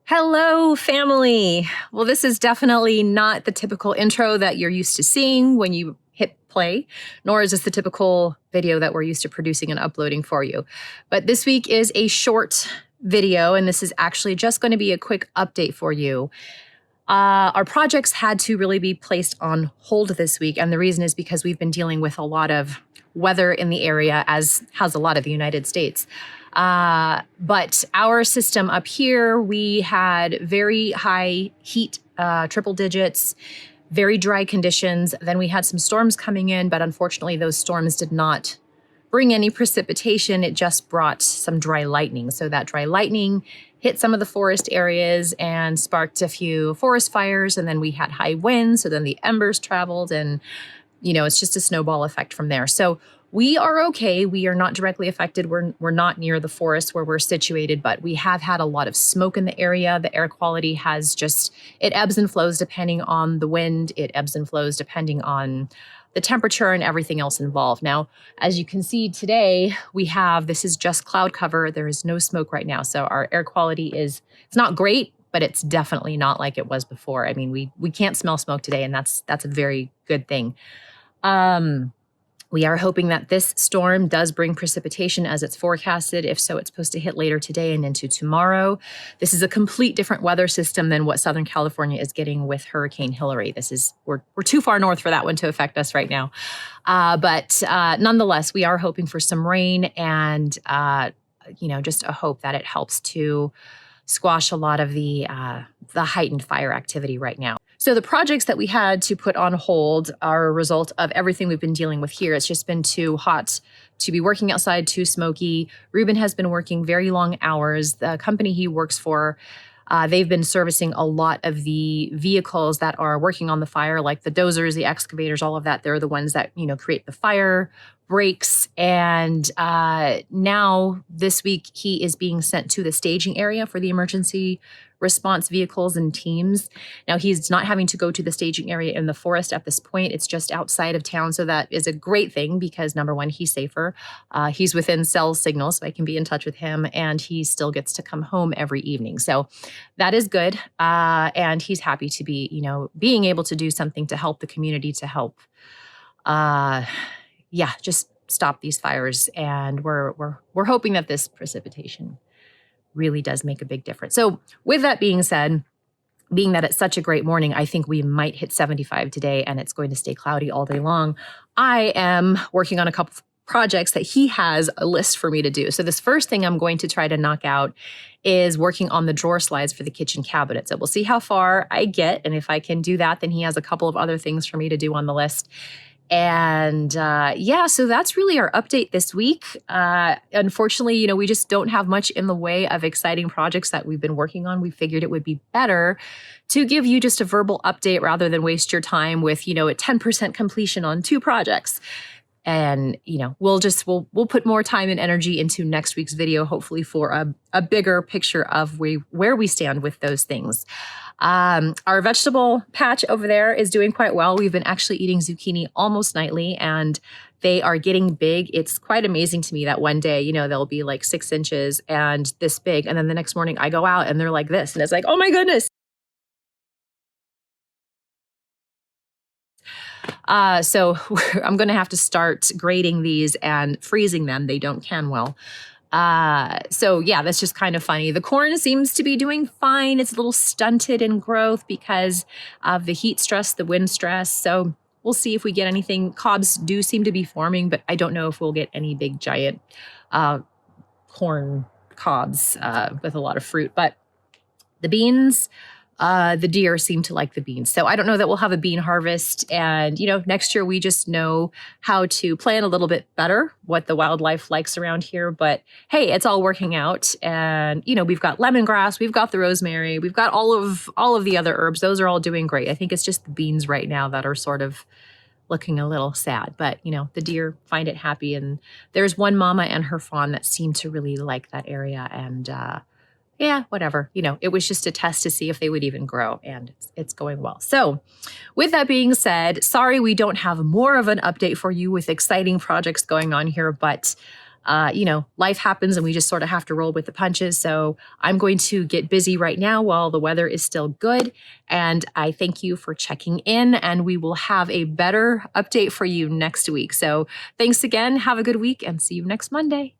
Hello, family. Well, this is definitely not the typical intro that you're used to seeing when you hit play, nor is this the typical video that we're used to producing and uploading for you. But this week is a short video, and this is actually just going to be a quick update for you. Our projects had to really be placed on hold this week, and the reason is because we've been dealing with a lot of weather in the area, as has a lot of the United States. But our system up here, we had very high heat, triple digits, very dry conditions. Then we had some storms coming in, but unfortunately those storms did not bring any precipitation. It just brought some dry lightning. So that dry lightning hit some of the forest areas and sparked a few forest fires. And then we had high winds. So then the embers traveled and, it's just a snowball effect from there. So we are okay. We are not directly affected. We're not near the forest where we're situated, but we have had a lot of smoke in the area. The air quality it ebbs and flows depending on the wind. It ebbs and flows depending on the temperature and everything else involved. Now, as you can see today, this is just cloud cover. There is no smoke right now. So our air quality it's not great, but it's definitely not like it was before. I mean, we can't smell smoke today, and that's a very good thing. We are hoping that this storm does bring precipitation as it's forecasted. If so, it's supposed to hit later today and into tomorrow. This is a complete different weather system than what Southern California is getting with Hurricane Hilary. We're too far north for that one to affect us right now. But nonetheless, we are hoping for some rain and, just a hope that it helps to squash a lot of the heightened fire activity right now. So the projects that we had to put on hold are a result of everything we've been dealing with here. It's just been too hot to be working outside, too smoky. Ruben has been working very long hours. The company he works for, they've been servicing a lot of the vehicles that are working on the fire, like the dozers, the excavators, all of that. They're the ones that, create the fire breaks. And now this week, he is being sent to the staging area for the emergency response vehicles and teams. Now, he's not having to go to the staging area in the forest at this point. It's just outside of town. So that is a great thing because, number one, he's safer. He's within cell signal, so I can be in touch with him, and he still gets to come home every evening. So that is good. And he's happy to be, being able to do something to help the community, to help, just stop these fires. And we're hoping that this precipitation really does make a big difference. So with that being said, being that it's such a great morning, I think we might hit 75 today and it's going to stay cloudy all day long. I am working on a couple of projects that he has a list for me to do. So this first thing I'm going to try to knock out is working on the drawer slides for the kitchen cabinet. So we'll see how far I get. And if I can do that, then he has a couple of other things for me to do on the list. And so that's really our update this week. Unfortunately, we just don't have much in the way of exciting projects that we've been working on. We figured it would be better to give you just a verbal update rather than waste your time with, a 10% completion on 2 projects. And, we'll put more time and energy into next week's video, hopefully for a bigger picture of where we stand with those things. Our vegetable patch over there is doing quite well. We've been actually eating zucchini almost nightly, and they are getting big. It's quite amazing to me that one day, they'll be like 6 inches and this big. And then the next morning I go out and they're like this. And it's like, oh my goodness. So I'm going to have to start grading these and freezing them. They don't can well. That's just kind of funny. The corn seems to be doing fine. It's a little stunted in growth because of the heat stress, the wind stress. So we'll see if we get anything. Cobs do seem to be forming, but I don't know if we'll get any big giant corn cobs with a lot of fruit. But the beans, the deer seem to like the beans. So I don't know that we'll have a bean harvest. And, next year we just know how to plan a little bit better what the wildlife likes around here. But hey, it's all working out. And, we've got lemongrass, we've got the rosemary, we've got all of the other herbs. Those are all doing great. I think it's just the beans right now that are sort of looking a little sad. But, the deer find it happy. And there's one mama and her fawn that seem to really like that area. And, whatever. It was just a test to see if they would even grow, and it's going well. So with that being said, sorry we don't have more of an update for you with exciting projects going on here, but life happens and we just sort of have to roll with the punches. So I'm going to get busy right now while the weather is still good. And I thank you for checking in, and we will have a better update for you next week. So thanks again. Have a good week and see you next Monday.